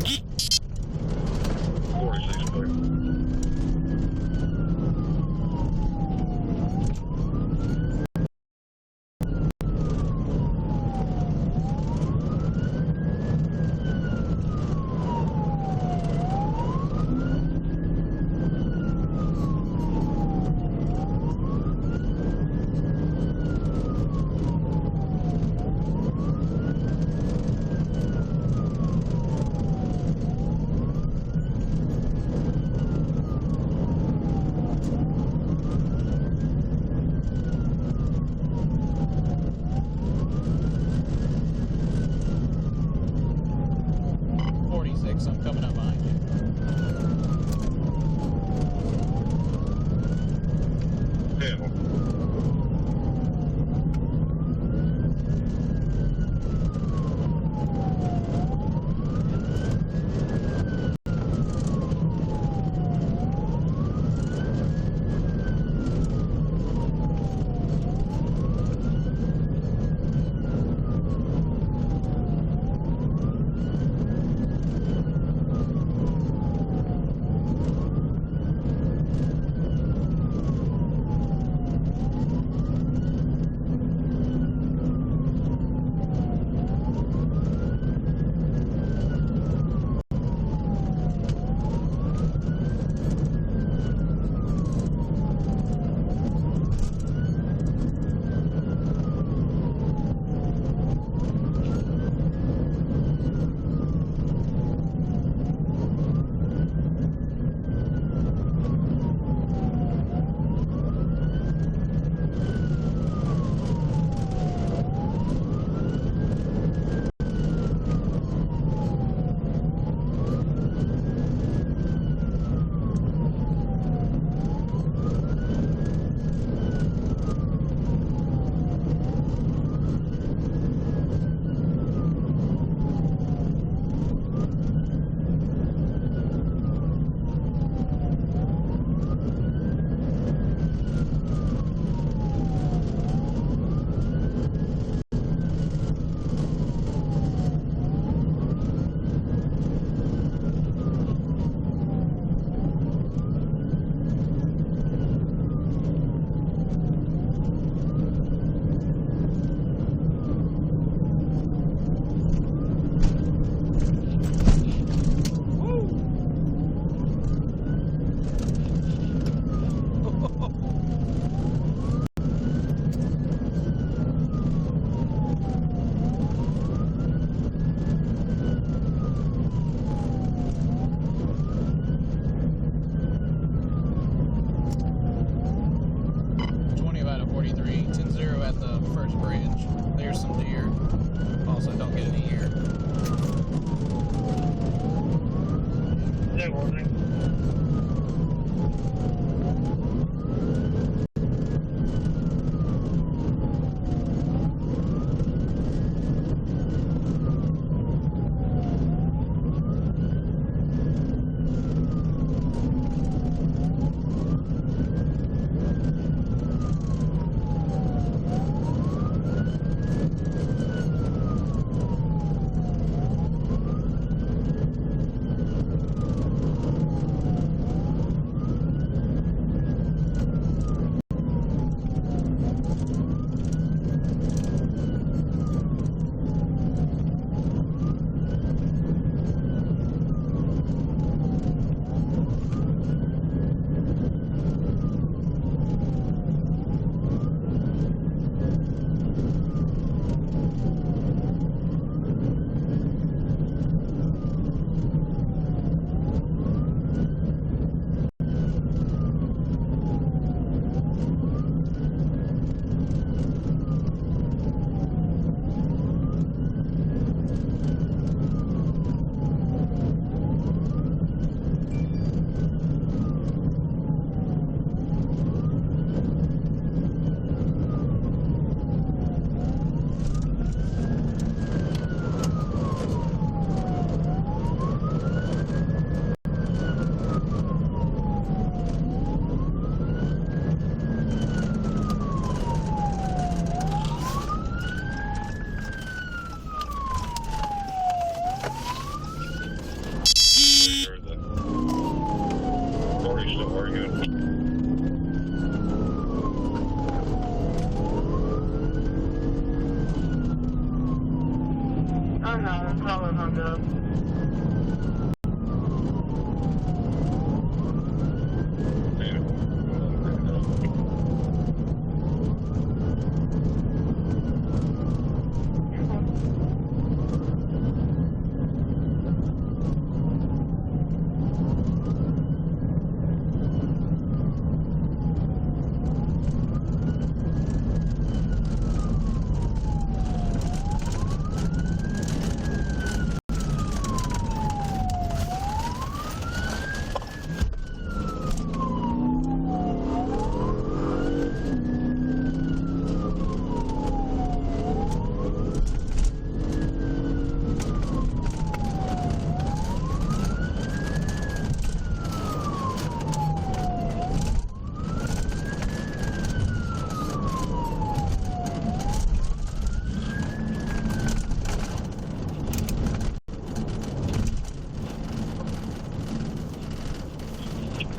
46, clear. I'm coming up behind you. Vehicle. At the first bridge. There's some deer. Also, don't get any here. Yeah, warning.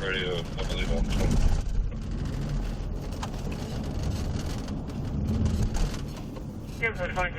radio, I believe, on 20. Yeah, that's fine.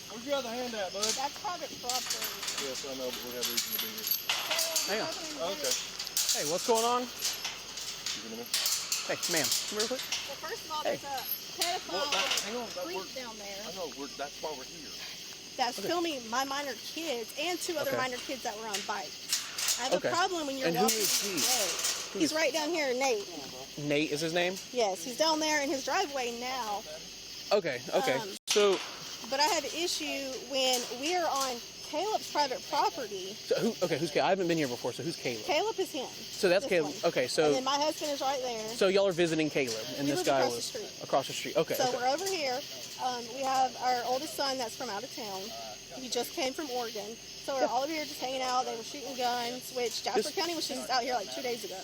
Where's your other hand at, bud? That's private property. Yes, I know, but we have reason to be here. Hang on. Okay. Hey, what's going on? You gonna miss? Hey, ma'am, come real quick. Well, first of all, there's a pedophile hang on, creep down there I know, that's why we're here. that's filming my minor kids and two other Okay. minor kids that were on bikes. I have Okay. a problem when you're And who walking. is he? Nate. He's right down here, Nate. Nate is his name? Yes, he's down there in his driveway now. Okay, okay. Um, But I have an issue when we're on Caleb's private property. Who's Caleb? I haven't been here before, so who's Caleb? Caleb is him. So that's This Caleb. one. Okay, And so then my husband is right there. so y'all are visiting Caleb, and We this live guy across the was street. across the street. Okay, So okay. we're over here. We have our oldest son that's from out of town. He just came from Oregon. So we're all over here just hanging out. They were shooting guns, which Jasper County was just out here like 2 days ago.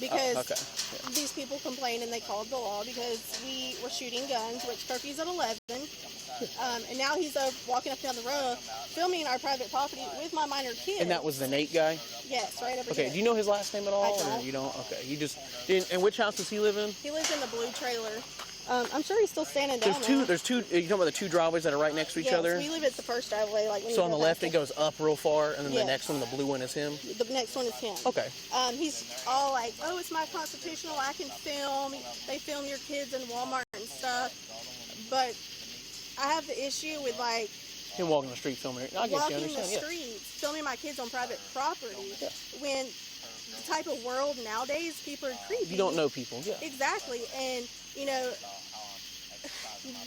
Because okay. these people complained and they called the law because we were shooting guns, which curfew's at 11. And now he's walking up down the road filming our private property with my minor kids. And that was the Nate guy? Yes, right over Okay, here. do you know his last name at all? I don't. Or you don't? Okay, you just didn't. And which house does he live in? He lives in the blue trailer. I'm sure he's still standing down There's two, you talking about the two driveways that are right next to each Yes, other? we live at the first driveway. Like when So you on the go left back it goes up real far, and then Yes. the next one, the blue one, is him? The next one is him. Okay. He's all like, oh, it's my constitutional, I can film. They film your kids in Walmart and stuff. But I have the issue with like Him walking the street filming it. I guess you walking the understand, yeah. streets, filming my kids on private property. When the type of world nowadays, people are creepy. You don't know people, yeah. Exactly. And, you know,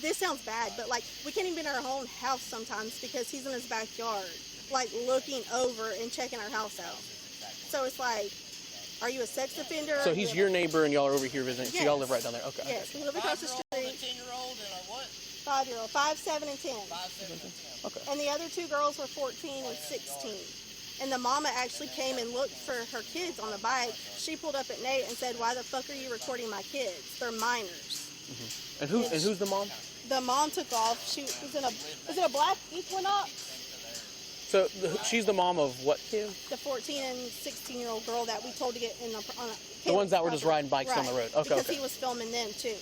this sounds bad, but like we can't even be in our own house sometimes because he's in his backyard, like looking over and checking our house out. So it's like, are you a sex offender? So he's your neighbor, and y'all are over here visiting. So y'all live right down there. Okay. Yes, we live across the street. 10-year-old and a what? 5-year-old, 5, 7, and 10. 5, 7, 10. Okay. And the other two girls were 14 and 16. And the mama actually came and looked for her kids on the bike. She pulled up at Nate and said, "Why the fuck are you recording my kids? They're minors." And who's the mom? The mom took off. She was in was it a black Equinox? So she's the mom of what kid? The 14 and 16-year-old girl that we told to get in on a, The ones that were just riding bikes on the road. Okay, because okay. he was filming them too.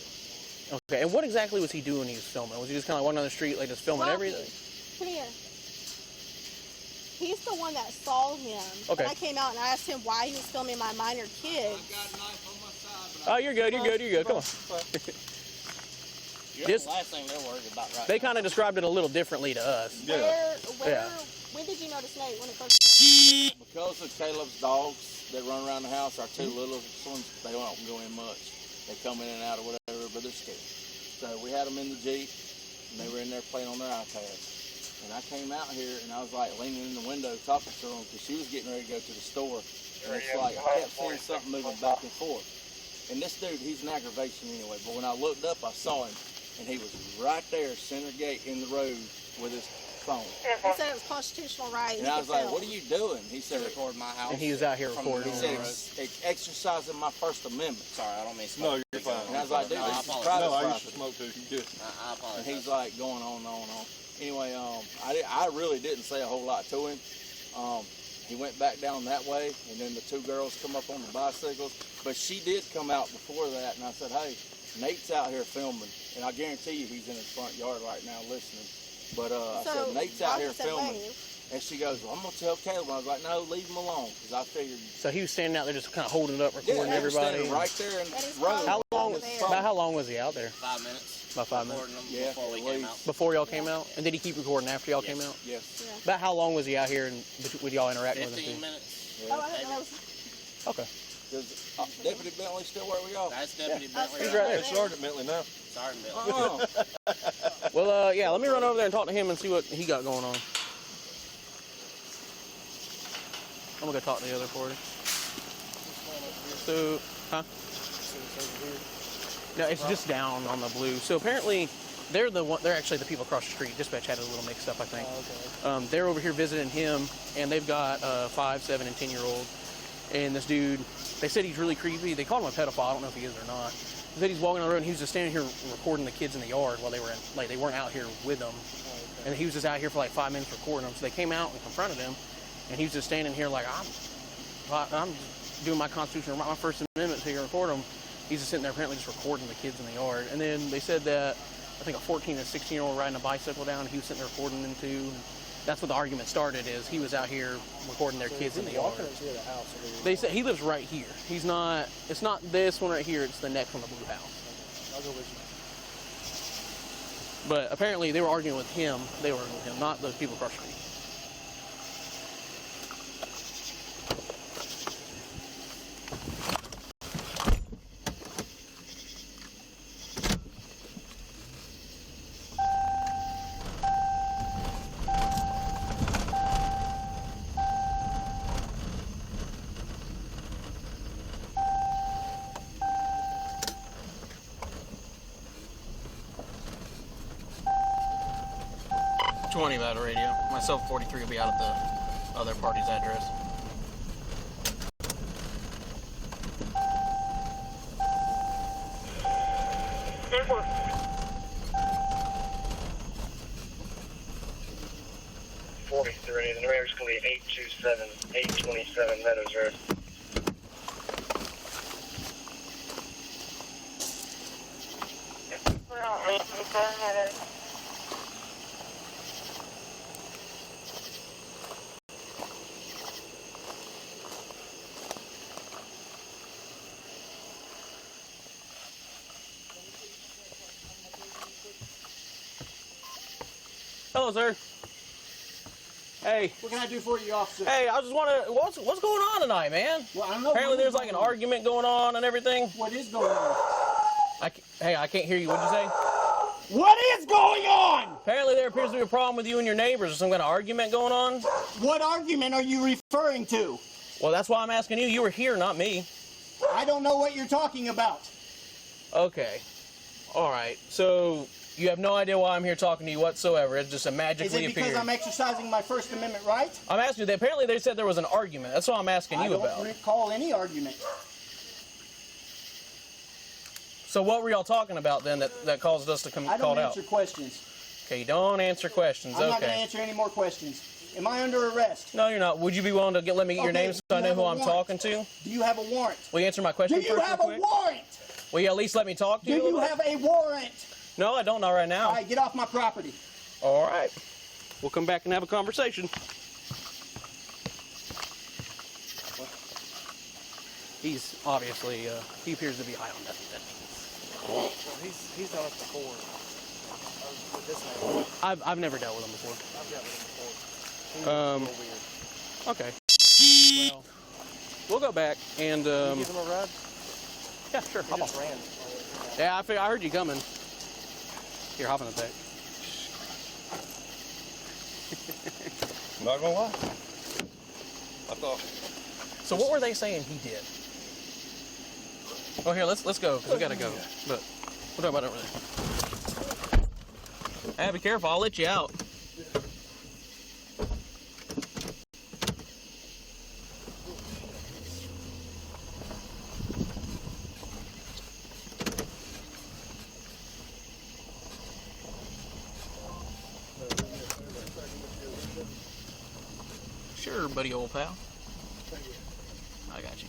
Okay. And what exactly was he doing when he was filming? Was he just kind of walking down the street, like just filming Rocky, everything? Come here. He's the one that saw him. Okay. And I came out and I asked him why he was filming my minor kids. Got a knife on my side, but Oh, you're good. You're good. You're good. Come on. you're This- the last thing they're worried about right They now. kind of described it a little differently to us. Where, when did you notice Nate when it first Because of Caleb's dogs that run around the house, our two littlest ones, they don't go in much. They come in and out or whatever, but they're scared. So we had them in the Jeep, and they were in there playing on their iPads. And I came out here, and I was like leaning in the window talking to them because she was getting ready to go to the store. And it's like I kept seeing something moving back and forth. And this dude, he's an aggravation anyway. But when I looked up, I saw him, and he was right there, center gate in the road with his phone. He said it was constitutional right. And I was like, "What are you doing?" He said, "Record my house." And he was out here From recording. He said, "It's exercising my First Amendment." Sorry, I don't mean to No, smoke. you're fine. And I was like, "Dude, No, I this is apologize. private No, I used to property." smoke too. You good. I apologize. And he's like going on and on and on. Anyway, I really didn't say a whole lot to him. He went back down that way, and then the two girls come up on the bicycles. But she did come out before that, and I said, "Hey, Nate's out here filming, and I guarantee you he's in his front yard right now listening." But I said, "Nate's out here filming." And she goes, "Well, I'm going to tell Caleb." I was like, "No, leave him alone," because I figured, So he was standing out there just kind of holding it up, recording yeah, everybody. standing right there in That is the road. How long? with his About phone. About how long was he out there? 5 minutes. About 5 minutes. Recording them Yeah, before we at came least. out. Before y'all came out? And did he keep recording after y'all Yes. came out? Yes. Yeah. About how long was he out here and with y'all interacting with 15 him? minutes. Oh, I didn't know. Okay. Does Deputy Bentley still where we are? That's Deputy Bentley. He's Right right there. there. Sergeant Bentley now. Sergeant Bentley. Oh. Well, yeah, let me run over there and talk to him and see what he got going on. I'm gonna go talk to the other party. So, huh? No, it's just down on the blue. So apparently, they're actually the people across the street. Dispatch had a little mixed up, I think. Oh, okay. They're over here visiting him, and they've got a 5, 7, and 10-year-old. And this dude, they said he's really creepy. They called him a pedophile. I don't know if he is or not. They said he's walking on the road, and he was just standing here recording the kids in the yard while they weren't out here with them. Okay. And he was just out here for like 5 minutes recording them. So they came out and confronted him, and he was just standing here like, I'm doing my Constitution, my First Amendment to record them. He's just sitting there apparently just recording the kids in the yard. And then they said that, I think a 14 and 16-year-old riding a bicycle down, he was sitting there recording them too. And that's what the argument started, is he was out here recording their kids in the yard. Walking into the house. They said he lives right here. He's not, it's not this one right here, it's the next one, the blue house. I'll go with you. But apparently they were arguing with him. They were arguing with him, not the people across the street. About a radio. Myself, 43, will be out at the other party's address. Network. The numeric is going to be 827 Meadows Road. Hello, sir. Hey. What can I do for you, officer? Hey, I just want to. What's going on tonight, man? Well, I don't know. Apparently, there's like an argument going on and everything. What is going on? Hey, I can't hear you. What'd you say? What is going on? Apparently, there appears to be a problem with you and your neighbors. Or some kind of argument going on. What argument are you referring to? Well, that's why I'm asking you. You were here, not me. I don't know what you're talking about. Okay. All right. So you have no idea why I'm here talking to you whatsoever. It just Is magically it because appeared. I'm exercising my First Amendment right? I'm asking you. Apparently, they said there was an argument. That's what I'm asking I you don't about. recall any argument. So what were y'all talking about then that caused us to come I called don't out? answer questions. Okay, don't answer questions. I'm not going to Okay. answer any more questions. Am I under arrest? No, you're not. Would you be willing to let me get your Okay, name so do I you know have who a I'm warrant? talking to? Do you have a warrant? Will you answer my question Do you first have real a quick? warrant? Will you at least let me talk to Do you? a you little have a warrant? bit? No, I don't. Not right now. All right, get off my property. All right. We'll come back and have a conversation. He's obviously, he appears to be high on methamphetamine. Well, he's done us before. With this man. I've never dealt with him before. I've dealt with him before. He's a little weird. Okay. Well, we'll go back and, Can you give him a ride? yeah, sure. He Hop on. just ran. Yeah, I heard you coming. Here, hop in the back. Not gonna lie. I thought. So what were they saying he did? Oh, here, let's go, because we gotta go. But we'll talk about it over there. Hey, be careful, I'll let you out. Sure, buddy, old pal. I got you.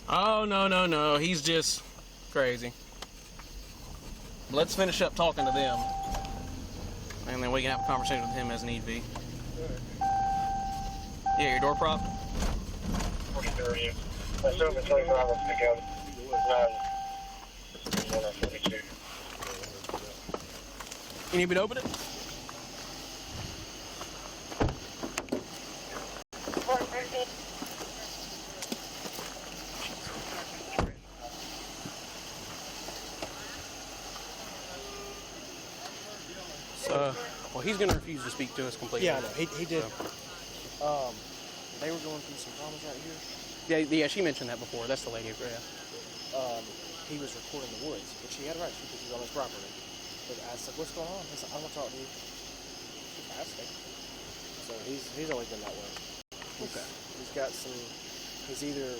Oh, no. He's just crazy. Let's finish up talking to them. And then we can have a conversation with him as need be. Yeah, your door prop? 43. That's over 25 of pick up. corner of 42. Can you open it? Well, he's going to refuse to speak to us completely. Yeah, I know. He did. They were going through some problems right here. Yeah, she mentioned that before. That's the lady. Yeah. He was recording the woods, which he had a right to because he's on his property. But I said, "What's going on?" He said, "I want to talk to you." She's asking. So he's always been that way. He's got some. He's either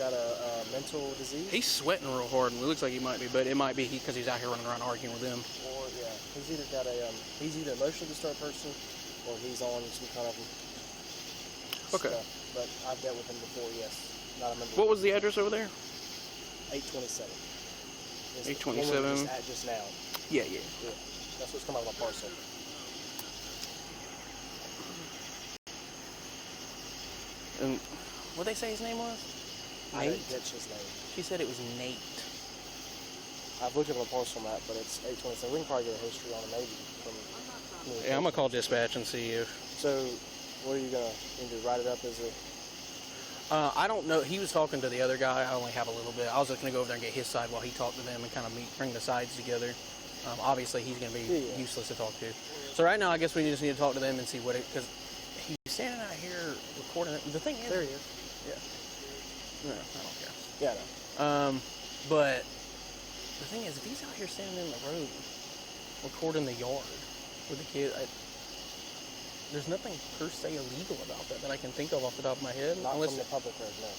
got a mental disease. He's sweating real hard, and it looks like he might be, but it might be because he's out here running around arguing with them. Or yeah, he's either got a he's either emotionally disturbed person, or he's on some kind of stuff. But I've dealt with him before. Yes, not a member. What was the address over there? 827. 827. Just now. Yeah. Yeah, that's what's come out of my parcel. And what they say his name was? I Nate. didn't catch his name. She said it was Nate. I've looked up on the parcel map, but it's 827. We can probably get a history on it maybe from. Yeah, I'm gonna call dispatch and see if. So, what are you gonna either write it up as a? I don't know. He was talking to the other guy. I only have a little bit. I was just gonna go over there and get his side while he talked to them and kind of bring the sides together. Obviously, he's gonna be useless to talk to. So right now, I guess we just need to talk to them and see what it. Because he's standing out here recording it. The thing is. There he is. Yeah. No, I don't care. Yeah, I know. But the thing is, if he's out here standing in the road recording the yard with the kid, there's nothing per se illegal about that I can think of off the top of my head. Not unless from the public road, no.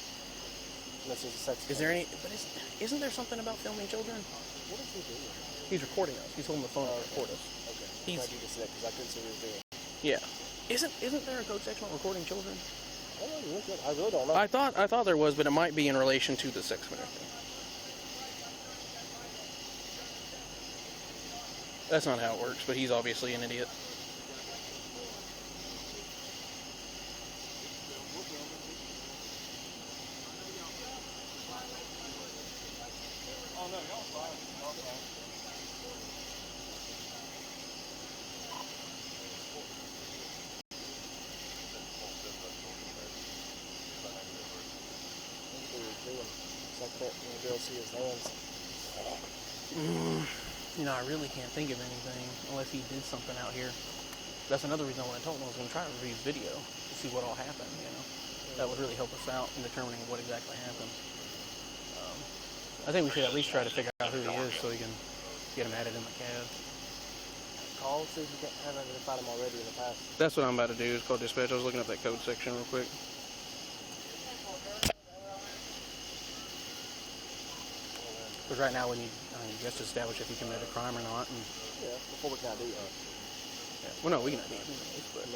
Unless it's a sex. Is there any? But isn't there something about filming children? What is he doing? He's recording us. He's holding the phone to record us. Okay. He's- Glad you just said because I couldn't see what he was doing. Yeah. Isn't there a code section on recording children? I really don't know. I thought there was, but it might be in relation to the sex offender thing. That's not how it works, but he's obviously an idiot. It's like that when the girls see his hands. You know, I really can't think of anything unless he did something out here. That's another reason I want to talk to him. I was going to try to review his video to see what all happened, you know. That would really help us out in determining what exactly happened. I think we should at least try to figure out who he is so we can get him added in the cab. Call, see if you haven't identified him already in the past. That's what I'm about to do, is call dispatch. I was looking up that code section real quick. Because right now we need, just to establish if he committed a crime or not. And, Yeah, before we can do that. yeah. Well, no, we can ID him. But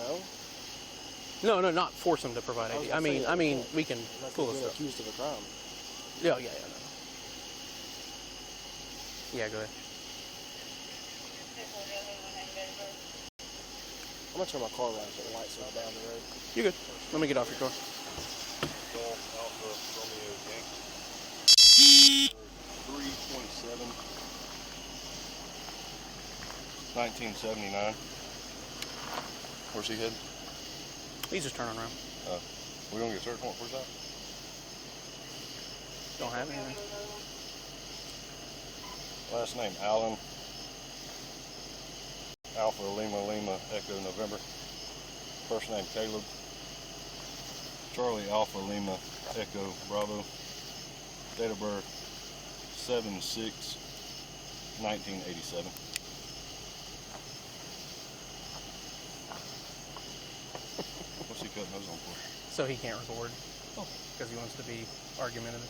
No? no, not force him to provide ID. I mean, we can pull Unless this he's up. being accused of a crime. Yeah. No. Yeah, go ahead. I'm gonna turn my car around so the lights are down the road. You good? Let me get off your car. Golf Alpha Romeo Yankee. 327. 1979. Where's he headed? He's just turning around. We gonna get a search warrant for that? Don't have anything. Last name Allen. Alpha Lima Lima Echo November. First name Caleb. Charlie Alpha Lima Echo Bravo. Date of birth 7/6/1987. What's he cutting those on for? So he can't record. Because he wants to be argumentative.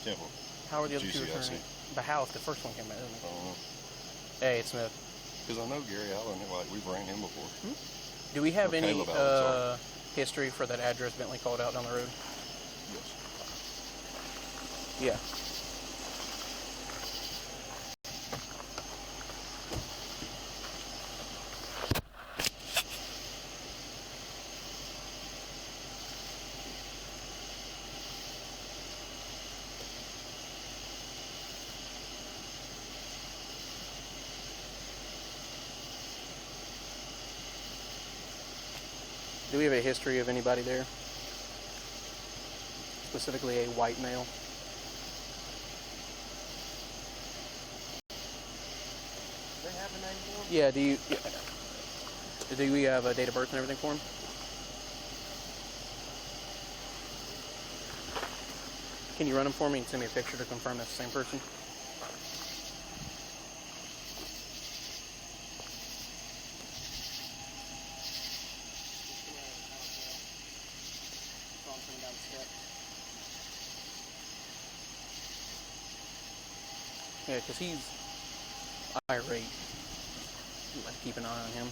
Temple. How are the other two GCIC. returning? The house, the first one came out, isn't it? I don't know. Hey, it's Smith. Because I know Gary Allen, like we've ran him before. Do we have Or any Caleb Allen, history for that address Bentley called out down the road? Yes. Yeah. Do we have a history of anybody there? Specifically a white male? Do they have a name for him? Yeah, do we have a date of birth and everything for him? Can you run him for me and send me a picture to confirm that's the same person? Yeah, because he's irate. You might keep an eye on him.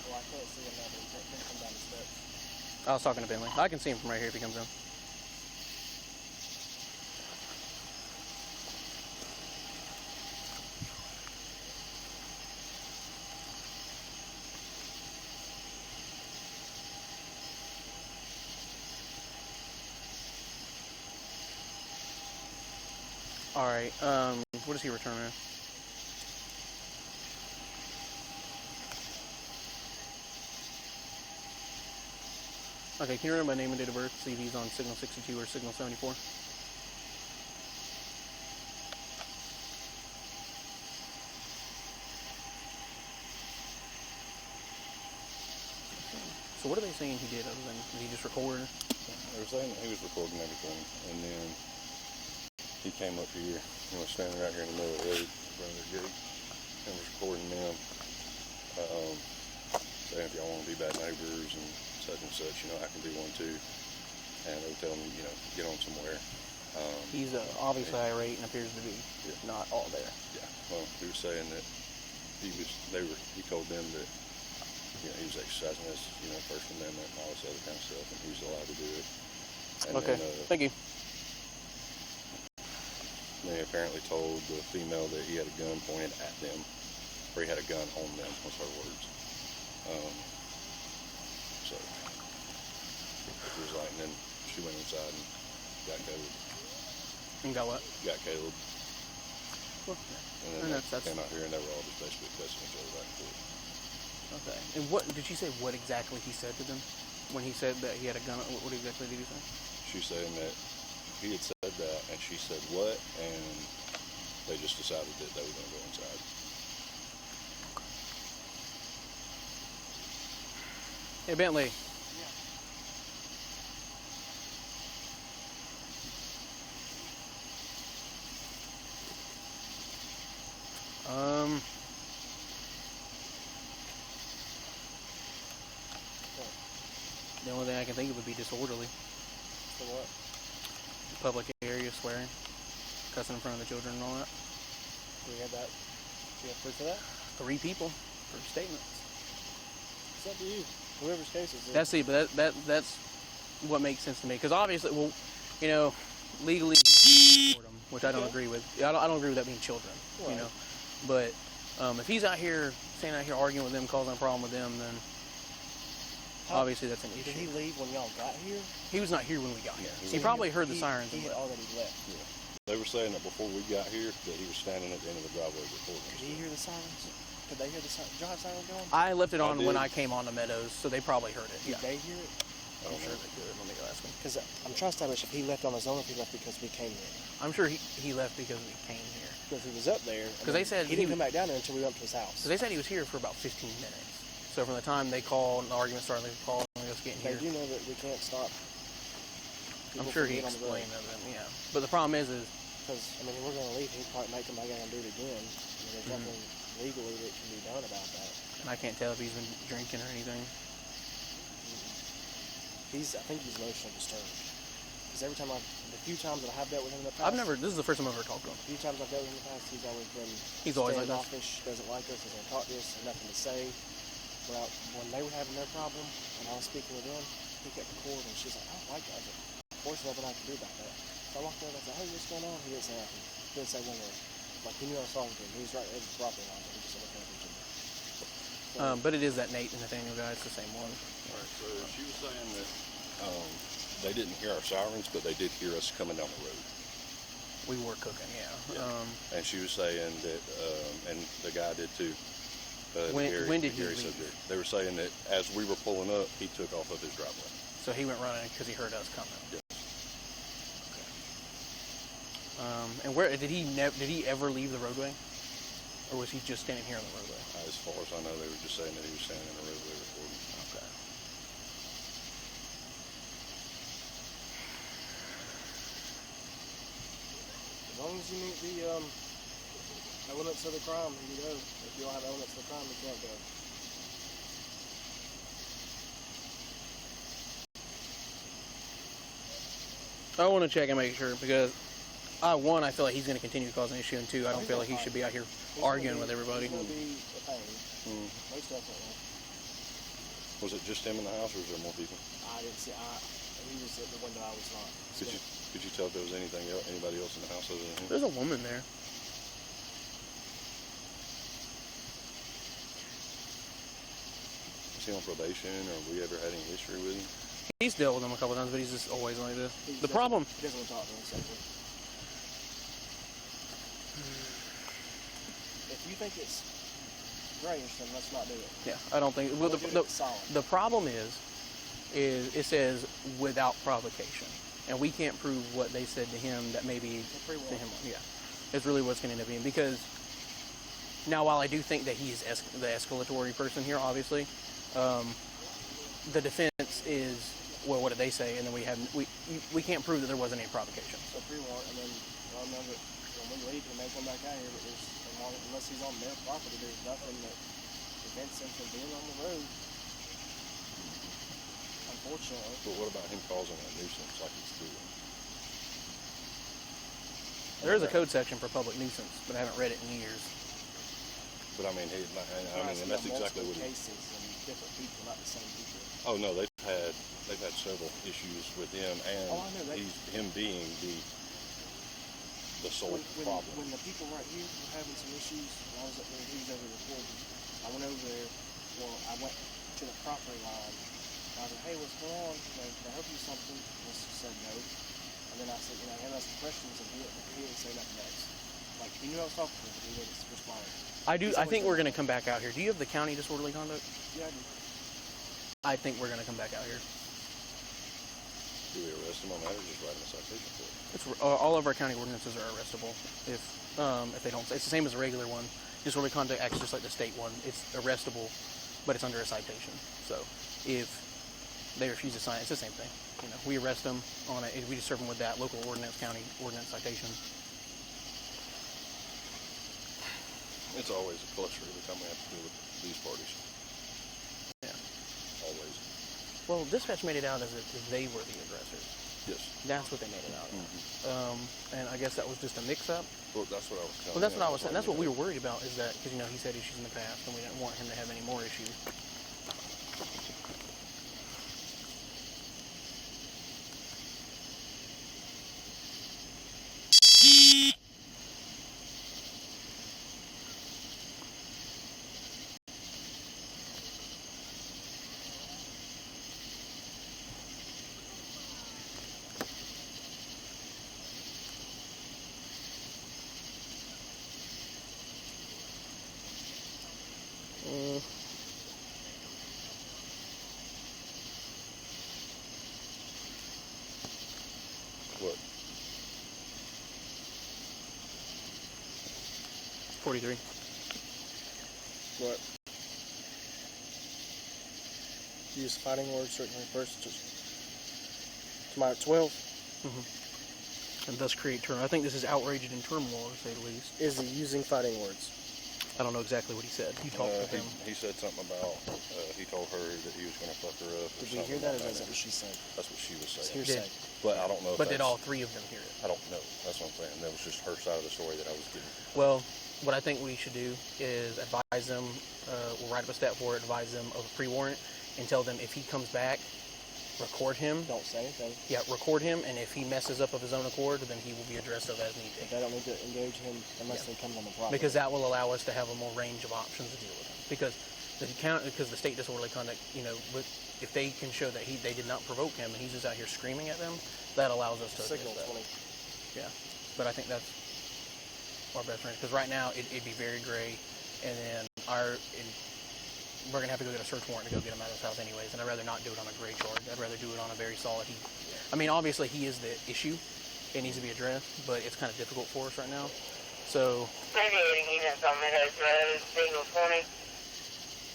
Well, I can't see him now, but he's going to come down the steps. I was talking to Bentley. I can see him from right here if he comes in. All right. What is he returning? Okay, can you remember my name and date of birth? See if he's on signal 62 or signal 74. So what are they saying he did other than, did he just record? They were saying that he was recording everything, and then he came up here and was standing right here in the middle of the road in front of the gate and was recording them, saying if y'all want to be bad neighbors and such, you know, I can be one too. And they were telling me, you know, get on somewhere. He's obviously irate and appears to be not all there. Yeah, well, he was saying that he told them that, you know, he was exercising his, you know, First Amendment and all this other kind of stuff, and he was allowed to do it. And Okay, then, thank you. They apparently told the female that he had a gun pointed at them, or he had a gun on them, was her words. So, it was like, and then she went inside and got Caleb. And got what? Got Caleb. Well, And then they came out here and they were all just basically cussing each other back and forth. okay. And what, did she say what exactly he said to them? When he said that he had a gun, what exactly did he say? She's saying that he had said that, and she said what, and they just decided that they were going to go inside. Hey, Bentley. The only thing I can think of would be disorderly. For what? Public area, swearing, cussing in front of the children and all that. Do we have that? Do you have proof of that? 3 people for statements. It's up to you. Whoever's case is it. That's it, but that's what makes sense to me. Because obviously, well, you know, legally, record them, which I don't agree with. I don't agree with that being children, Right. you know. But if he's out here, standing out here arguing with them, causing a problem with them, then obviously that's an issue. Did he leave when y'all got here? He was not here when we got here. Yeah, He probably heard the sirens. He and had left. already left. Yeah. They were saying that before we got here, that he was standing at the end of the driveway recording. Did he hear the sirens? Could they hear the drive siren going? I left it on when did. I came on the Meadows, so they probably heard it. Did Yeah, they hear it? I'm sure they could. Let me go ask him. Because I'm trying to establish if he left on his own or if he left because we came here. I'm sure he left because we came here. Because he was up there. and 'Cause they said he he didn't come back down there until we went to his house. So they said he was here for about 15 minutes. So from the time they called and the argument started, they called and us getting They here. do know that we can't stop. I'm sure he explained to them, yeah. But the problem is Because, I mean, we're going to leave. He probably might come back out and do it again. I mean, there's nothing legally that can be done about that. and I can't tell if he's been drinking or anything. I think he's emotionally disturbed. Because every time the few times that I have dealt with him in the past. This is the first time I've ever talked to him. A few times I've dealt with him in the past, he's always been He's always like this. standoffish, doesn't like us, doesn't talk to us, has nothing to say. Well, when they were having their problem, and I was speaking with them, he kept recording. She's like, I don't like that. I was like, of course, there's nothing I can do about that. So I walked over and I said, hey, what's going on? He didn't say nothing. Didn't say one word. Like, he knew I was talking to him. He was right at his property line, but he just wasn't paying attention. So, But it is that Nate and Nathaniel guy. It's the same one. Alright, so she was saying that they didn't hear our sirens, but they did hear us coming down the road. We were cooking, yeah. And she was saying that, and the guy did too, When did he Gary leave? said that they were saying that as we were pulling up, he took off of his driveway. So he went running because he heard us coming. Yes. And where did he ever leave the roadway, or was he just standing here on the roadway? As far as I know, they were just saying that he was standing in the roadway recording. Okay. As long as you meet the elements of the crime, you can go. If you don't have elements of the crime, you can't go. I want to check and make sure because, one, I feel like he's going to continue to cause an issue, and two, I don't feel like he should be out here arguing with everybody. He's going to be a pain. Most definitely. Was it just him in the house, or was there more people? I didn't see. He was at the window. I was not. Could you tell if there was anybody else in the house other than him? There's a woman there. Was he on probation, or have we ever had any history with him? He's dealt with him a couple times, but he's just always like this. He The problem, He doesn't want to talk to me. Simply. If you think it's grayish, then let's not do it. yeah, I don't think. Well, We'll do it solid. the problem is it says without provocation, and we can't prove what they said to him that maybe to him. Yeah, it's really what's going to end up being because now while I do think that he's the escalatory person here, obviously, the defense is well, what did they say? And then we can't prove that there wasn't any provocation. So pre-warrant, and then I know that when we leave, he may come back out here, but unless he's on their property, there's nothing that prevents him from being on the road. Unfortunately. But what about him causing a nuisance like he's doing? There is a code section for public nuisance, but I haven't read it in years. But I mean, and that's exactly what he. Cases and different people, not the same people. Oh no, they've had several issues with him, and Oh, I know that. him being the sole problem. When the people right here were having some issues, when I was up there, he was over recording. I went over there. Well, I went to the property line. And I was like, hey, what's going on? Can I help you with something? And she said no. And then I said, I had asked questions, and he didn't say nothing else. Like, he knew I was talking to him, but he didn't respond. I think we're going to come back out here. Do you have the county disorderly conduct? Yeah, I do. I think we're going to come back out here. Do we arrest him on that, or just write him a citation for it? It's all of our county ordinances are arrestable if they don't. It's the same as a regular one. Disorderly conduct acts just like the state one. It's arrestable, but it's under a citation. So if they refuse to sign, it's the same thing. You know, we arrest them on it. We just serve them with that local ordinance, county ordinance citation. It's always a cluster every time we have to deal with these parties. Yeah. Always. Well, dispatch made it out as if they were the aggressors. Yes. That's what they made it out of. And I guess that was just a mix-up. Well, that's what I was telling Well, that's him. what I was saying. That's what we were worried about is that, because, you know, he's had issues in the past, and we didn't want him to have any more issues. What? 43. What? Use fighting words, certainly first. To my 12. And thus create turmoil. I think this is outraged and turmoil, to say the least. Is he using fighting words? I don't know exactly what he said. You talked with him. He said something about he told her that he was going to fuck her up. Did we hear that, or is that what she said? That's what she was It's saying. hearsay. But I don't know. If But did that's- all three of them hear it? I don't know. That's what I'm saying. That was just her side of the story that I was getting. Well, what I think we should do is advise them, we'll write up a step for it, advise them of a pre-warrant, and tell them if he comes back, record him. Don't say anything. Yeah, record him, and if he messes up of his own accord, then he will be addressed of as need But be. they don't need to engage him unless they come on the property. Because that will allow us to have a more range of options to deal with him. Because the state disorderly conduct, you know, if they can show that they did not provoke him and he's just out here screaming at them, that allows us to Signal address that. 20. Yeah, but I think that's our best range because right now it'd be very gray, and then we're gonna have to go get a search warrant to go get him out of his house anyways, and I'd rather not do it on a gray charge. I'd rather do it on a very solid. I mean, obviously he is the issue. It needs to be addressed, but it's kind of difficult for us right now. So.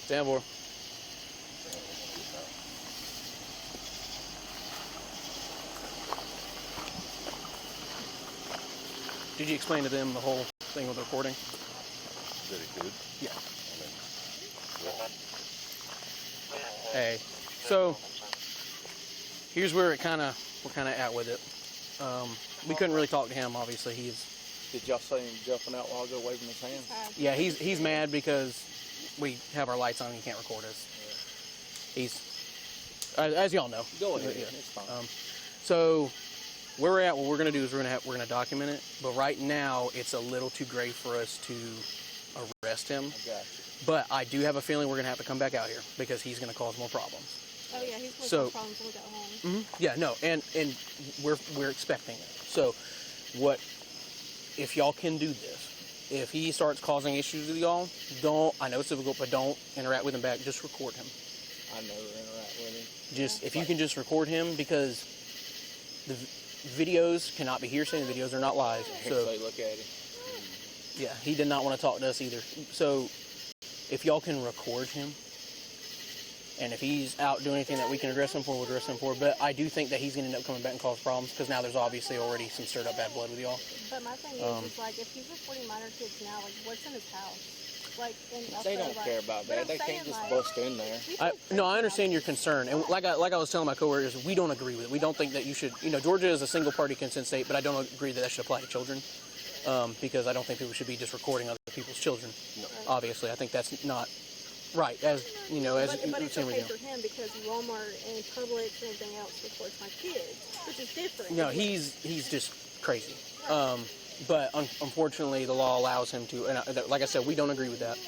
Stand for. Did you explain to them the whole thing with the recording? That he could. Yeah. I mean, Hey, so here's where we're kind of at with it. We couldn't really talk to him. Obviously, Did y'all see him jumping out while ago, waving his hand? yeah, he's mad because we have our lights on and he can't record us. He's, as y'all know. Go ahead. Yeah. It's fine. So where we're at, what we're gonna do is we're gonna document it. But right now, it's a little too gray for us to arrest him. I got you. But I do have a feeling we're gonna have to come back out here because he's gonna cause more problems. Oh yeah, he's going to So- have problems when we go home. Yeah, no, and we're expecting it. So, what if y'all can do this? If he starts causing issues with y'all, don't. I know it's difficult, but don't interact with him back. Just record him. I never interact with him. Just if you can just record him because the videos cannot be hearsay. The videos are not live. So Say, look at him. yeah, he did not want to talk to us either. So if y'all can record him. And if he's out doing anything that we can address him for, we'll address him for. But I do think that he's going to end up coming back and cause problems because now there's obviously already some stirred up bad blood with y'all. But my thing is like, if he's reporting minor kids now, like, what's in his house? Like, and They don't care about that. They can't just bust in there. No, I understand your concern. And like I was telling my coworkers, we don't agree with it. We don't think that you should, Georgia is a single party consent state, but I don't agree that should apply to children because I don't think people should be just recording other people's children. No. Obviously, I think that's not right. As you know, as but it's same okay with you. for him because Walmart and Publix and everything else reports my kids, which is different. No, he's just crazy. But unfortunately, the law allows him to. And like I said, we don't agree with that.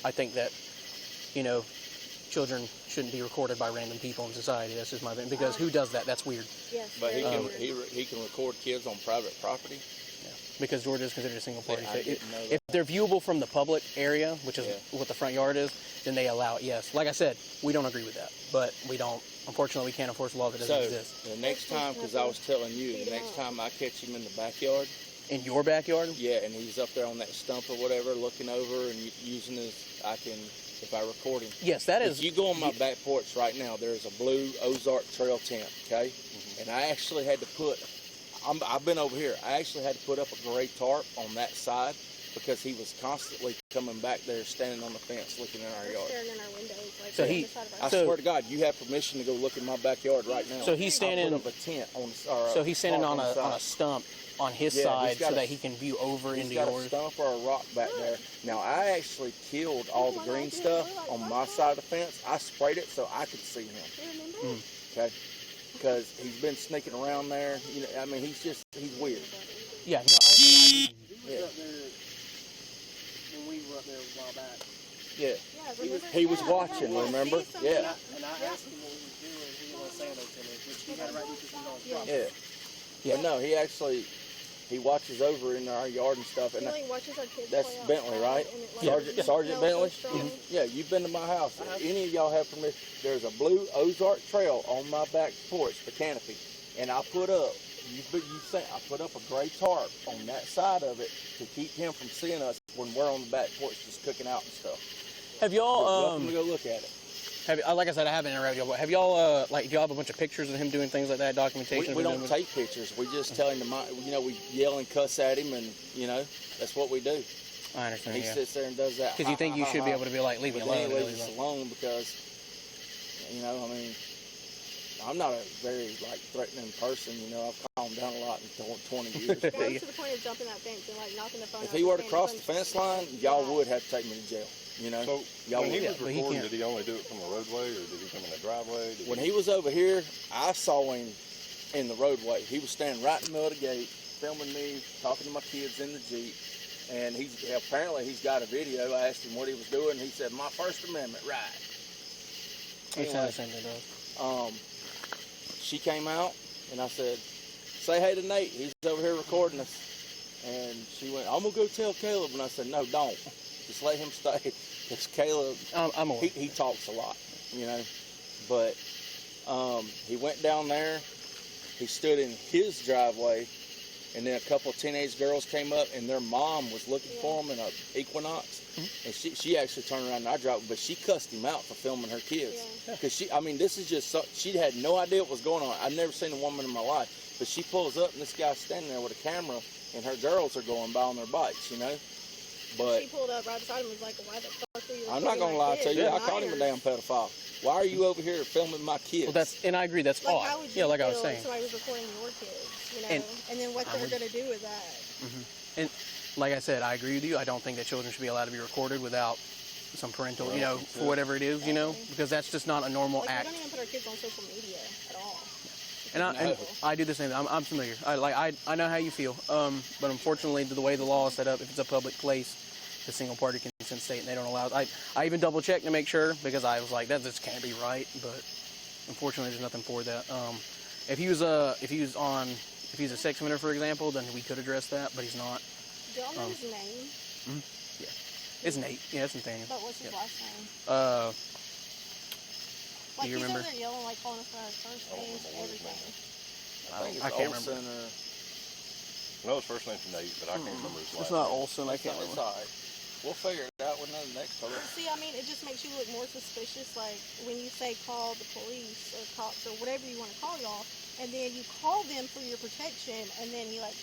I think that children shouldn't be recorded by random people in society. That's just my opinion. Because who does that? That's weird. Yes, But he very can weird. he can record kids on private property. Because Georgia is considered a single party I state. didn't know that. If they're viewable from the public area, which is Yeah. what the front yard is, then they allow it, yes. Like I said, we don't agree with that. But we don't, unfortunately, we can't enforce a law that doesn't So exist. the next time, because I was telling you, the next time I catch him in the backyard, In your backyard? yeah, and he's up there on that stump or whatever, looking over and using his, if I record him. Yes, that is. If you go on my back porch right now, there's a blue Ozark Trail tent, okay? And I actually had to I've been over here. I actually had to put up a gray tarp on that side because he was constantly coming back there, standing on the fence, looking in our yard. Staring in our windows, like, So on he- the side of I our So- swear to God, you have permission to go look in my backyard right now. So he's standing- I put up a tent on. So he's standing tarp on the a side. stump on his Yeah, he's side got so a- that he can view over He's into got yours. a stump or a rock back there. Now, I actually killed all the green stuff on my side of the fence. I sprayed it so I could see him. Remember? Okay, because he's been sneaking around there. I mean, he's weird. Yeah, He was Yeah. up there when we were up there a while back. Yeah, Yeah, remember? he was Yeah, watching. because Remember? he sees something. Yeah, And I asked him what he was doing. He didn't want to say anything to me, which he had a right to because he was on his Yeah. property. yeah. But no, he watches over in our yard and stuff. He And like watches our kids that's play Bentley, outside, right? and it, like, Sergeant smells Bentley. so strong. Yeah, you've been to my house. If any of y'all have permission, there's a blue Ozark Trail on my back porch, the canopy, and I put up. I put up a gray tarp on that side of it to keep him from seeing us when we're on the back porch just cooking out and stuff. Have You're y'all, welcome to go look at it. like I said, I haven't interrupted y'all, but have y'all, do y'all have a bunch of pictures of him doing things like that, documentation? We of him don't doing- take pictures. We just tell him to we yell and cuss at him, and that's what we do. I understand, He yeah. sits there and does that. Because you think you should be able to be like, leave me But then alone. he leaves us alone because, I mean, I'm not a very threatening person. I've calmed down a lot in 20 years. Guys to the point of jumping that fence and like knocking the phone If out he the were to fan cross and the punch- fence line, y'all would have to take me to jail. So Y'all when he would. was but he recording, can't. did he only do it from the roadway, or did he come in the driveway? When he was over here, I saw him in the roadway. He was standing right in the middle of the gate, filming me, talking to my kids in the Jeep. And apparently he's got a video. I asked him what he was doing. He said, "My First Amendment right." He said the same thing, though. She came out, and I said, "Say hey to Nate. He's over here recording us." And she went, "I'm gonna go tell Caleb." And I said, "No, don't." Just let him stay. Because Caleb, I'm aware. he talks a lot, you know. But he went down there. He stood in his driveway, and then a couple of teenage girls came up, and their mom was looking for him in an Equinox. And she actually turned around in our driveway, but she cussed him out for filming her kids. Because this is just, she had no idea what was going on. I've never seen a woman in my life. But she pulls up, and this guy's standing there with a camera, and her girls are going by on their bikes, you know. But She pulled up right beside him and was like, why the fuck are you I'm not going to lie to you. I called him a damn pedophile. Why are you over here filming my kids? Well, and I agree, that's Like, odd. how would you Yeah, like I was feel saying. if somebody was recording your kids, you know, And then what I they're would- going to do with that? And like I said, I agree with you. I don't think that children should be allowed to be recorded without some parental, you know, for whatever it is, you know, because that's just not a normal Like, act. we don't even put our kids on social media at all. And I do the same thing. I'm familiar. I know how you feel. But unfortunately, the way the law is set up, if it's a public place, the single party consent state, and they don't allow it. I even double checked to make sure, because I was like, that just can't be right. But unfortunately, there's nothing for that. If he was a sex offender, for example, then we could address that, but he's not. Do y'all know his name? It's Nate. Yeah, it's Nathaniel. But what's his last name? Like, you he's remember? over there yelling, like, calling us by our first names and everything. I can't Olsen remember. or I know his first name's Nate, but I can't remember his last It's not name. Olsen. I can't It's remember. all right. We'll figure it out with the next color. See, I mean, it just makes you look more suspicious, like, when you say call the police or cops or whatever you want to call y'all, and then you call them for your protection, and then he runs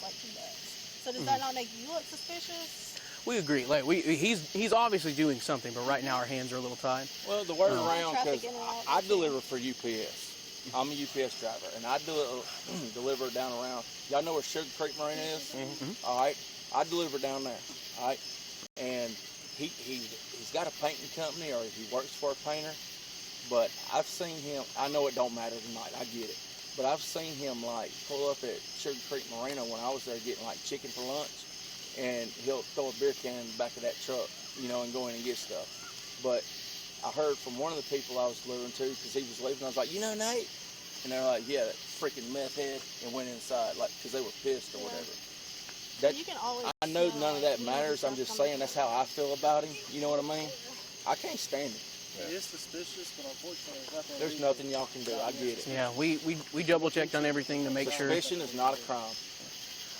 like he does. So does that not make you look suspicious? We agree. Like he's obviously doing something, but right now our hands are a little tied. Well, the word around, Traffic because in and out. I deliver for UPS. I'm a UPS driver, and I deliver down around. Y'all know where Sugar Creek Marina is? All right. I deliver down there. All right. And he's got a painting company, or he works for a painter. But I've seen him. I know it don't matter tonight. I get it. But I've seen him like pull up at Sugar Creek Marina when I was there getting like chicken for lunch, and he'll throw a beer can in the back of that truck, you know, and go in and get stuff. But I heard from one of the people I was delivering to, because he was leaving, I was like, you know Nate? And they're like, yeah, that freaking meth head, and went inside, like, because they were pissed or whatever. That, You can always I know smell, none of like, that matters. I'm just saying that's how I feel about him. You know what I mean? I can't stand him. It is suspicious, but unfortunately, There's nothing y'all can do. I get it. Yeah, we double checked on everything to make sure. Suspicion is not a crime.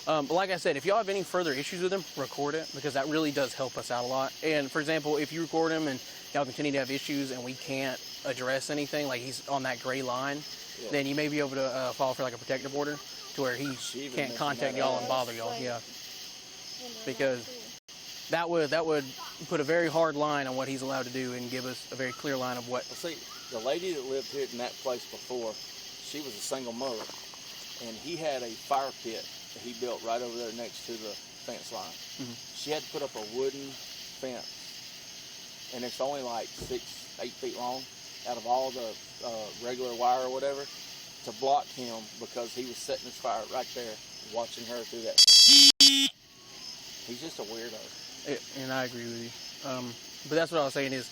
But like I said, if y'all have any further issues with him, record it, because that really does help us out a lot. And for example, if you record him and y'all continue to have issues and we can't address anything, like he's on that gray line, then you may be able to file for like a protective order to where he She even can't mentioned contact that. y'all and bother y'all. Yeah, because that would put a very hard line on what he's allowed to do and give us a very clear line of what. Well, see, the lady that lived here in that place before, she was a single mother, and he had a fire pit that he built right over there next to the fence line. She had to put up a wooden fence, and it's only like 6-8 feet long out of all the regular wire or whatever, to block him, because he was setting his fire right there, watching her through that. He's just a weirdo. And I agree with you. But that's what I was saying is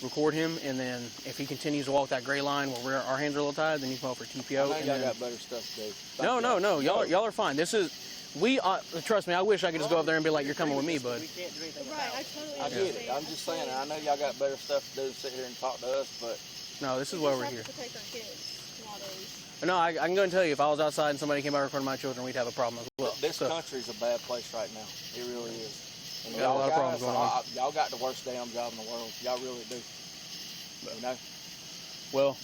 record him, and then if he continues to walk that gray line where our hands are a little tied, then you file for TPO. I know and y'all then- got better stuff to do. No. Y'all are fine. This is trust me. I wish I could just go up there and be like, "You're coming with me," but we can't do anything Right, about I it. totally I understand. get it. I'm just saying, I know y'all got better stuff to do than sit here and talk to us, but no, this is We why just we're have here. to protect our kids nowadays. No, I can go and tell you, if I was outside and somebody came by recording my children, we'd have a problem as well. this So, country's a bad place right now. It really is. And Got a lot of problems guys, going on. y'all got the worst damn job in the world. Y'all really do. You know? well,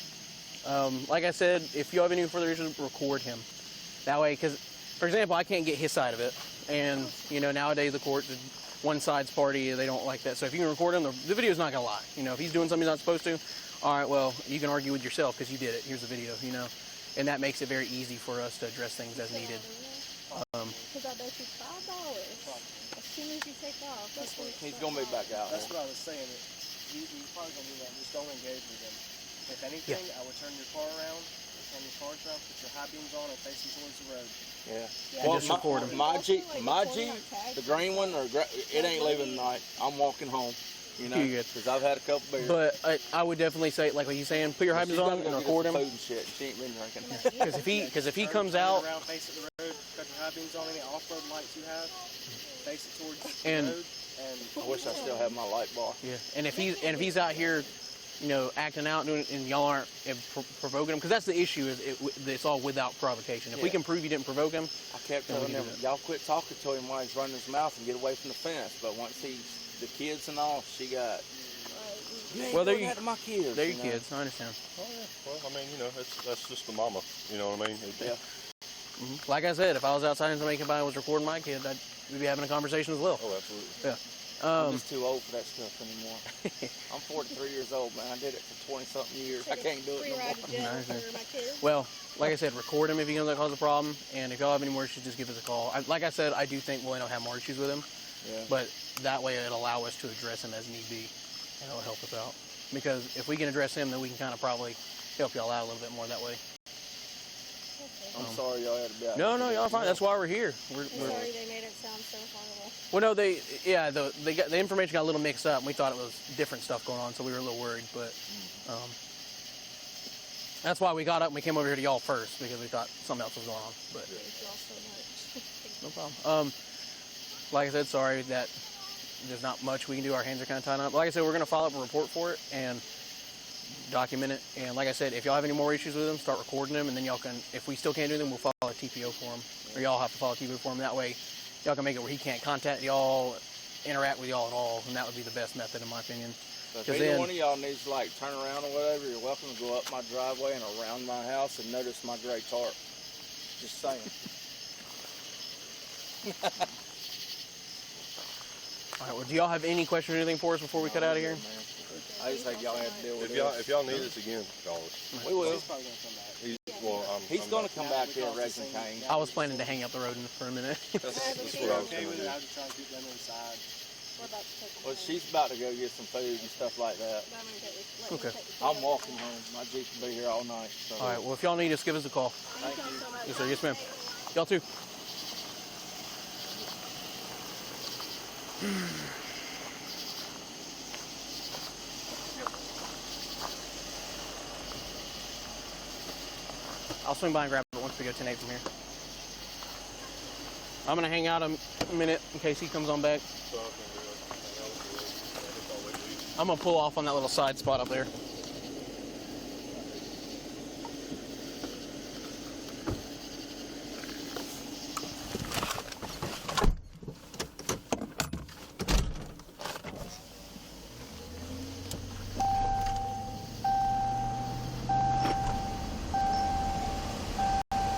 like I said, if you have any further issues, record him. That way, because, for example, I can't get his side of it, and nowadays the court, one side's party, they don't like that. So if you can record him, the video's not gonna lie. If he's doing something he's not supposed to, all right, well, you can argue with yourself because you did it. Here's the video, and that makes it very easy for us to address things as needed. Because I bet you $5 as soon as you take off. That's what He's going to be back out That's there. what I was saying. You probably gonna do that. Just don't engage with them. If anything, I would turn your car around, put your high beams on, and facing towards the road. Yeah. And just record him. My Jeep, the green one, it ain't leaving tonight. I'm walking home. You know, You're good. because I've had a couple beers. But I would definitely say, like what you're saying, put your high beams on and record him. Food and shit. She ain't been drinking. Because if he comes Turn out around, face it the road, cut your high beams on any off-road lights you have, face it towards And- the road, and I wish I still had my light bar. yeah, and if he's out here, you know, acting out and y'all aren't provoking him, because that's the issue is it's all without provocation. If we Yeah. can prove you didn't provoke him, I kept Then we telling can them, do that. y'all quit talking to him while he's running his mouth and get away from the fence. But once he's the kids and all, she got. You ain't Well, they're doing you- that to my kids. they're you your know? kids. I understand. Oh yeah. Well, I mean, you know, that's just the mama. You know what I mean? Yeah. Like I said, if I was outside and somebody came by and was recording my kid, we'd be having a conversation as well. Oh, absolutely. Yeah. I'm just too old for that stuff anymore. I'm 43 years old, man. I did it for 20-something years. I can't do it Free no more. ride to jail Nice, for my kids. Well, like I said, record him if he comes out cause a problem, and if y'all have any more issues, just give us a call. Like I said, I do think we'll end up having more issues with him, Yeah. but that way it'll allow us to address him as need be, and it'll help us out. Because if we can address him, then we can kind of probably help y'all out a little bit more that way. I'm sorry y'all had to be out. No, y'all fine. That's why we're here. I'm sorry they made it sound so horrible. Well, no, the information got a little mixed up. And we thought it was different stuff going on, so we were a little worried. But that's why we got up and we came over here to y'all first, because we thought something else was going on. But Thank you all so much. no problem. Like I said, sorry that there's not much we can do. Our hands are kind of tied up. Like I said, we're going to file up a report for it and document it. And like I said, if y'all have any more issues with them, start recording them, and then y'all can, if we still can't do them, we'll file a TPO for them, or y'all have to file a TPO for him. That way, y'all can make it where he can't contact y'all, interact with y'all at all, and that would be the best method, in my opinion. So if 'Cause either then- one of y'all needs to like turn around or whatever, you're welcome to go up my driveway and around my house and notice my gray tarp. Just saying. All right. Well, do y'all have any questions or anything for us before we cut out of here? Man. I just think y'all have to deal with If y'all need us again, call us. We will. he's probably gonna come back. He's going to come back here, raising cane. I was planning to hang out the road for a minute. That's what I was Okay gonna with do. it, I was trying to keep them inside. We're about to take Well, she's about to go get some food and stuff like that. Okay. I'm walking home. My Jeep will be here all night. So. All right. Well, if y'all need us, give us a call. Thank you so much. Yes, sir. Yes, ma'am. Y'all too. I'll swing by and grab it once we go 10-8 from here. I'm gonna hang out a minute in case he comes on back. So I was gonna do it. I'm gonna pull off on that little side spot up there.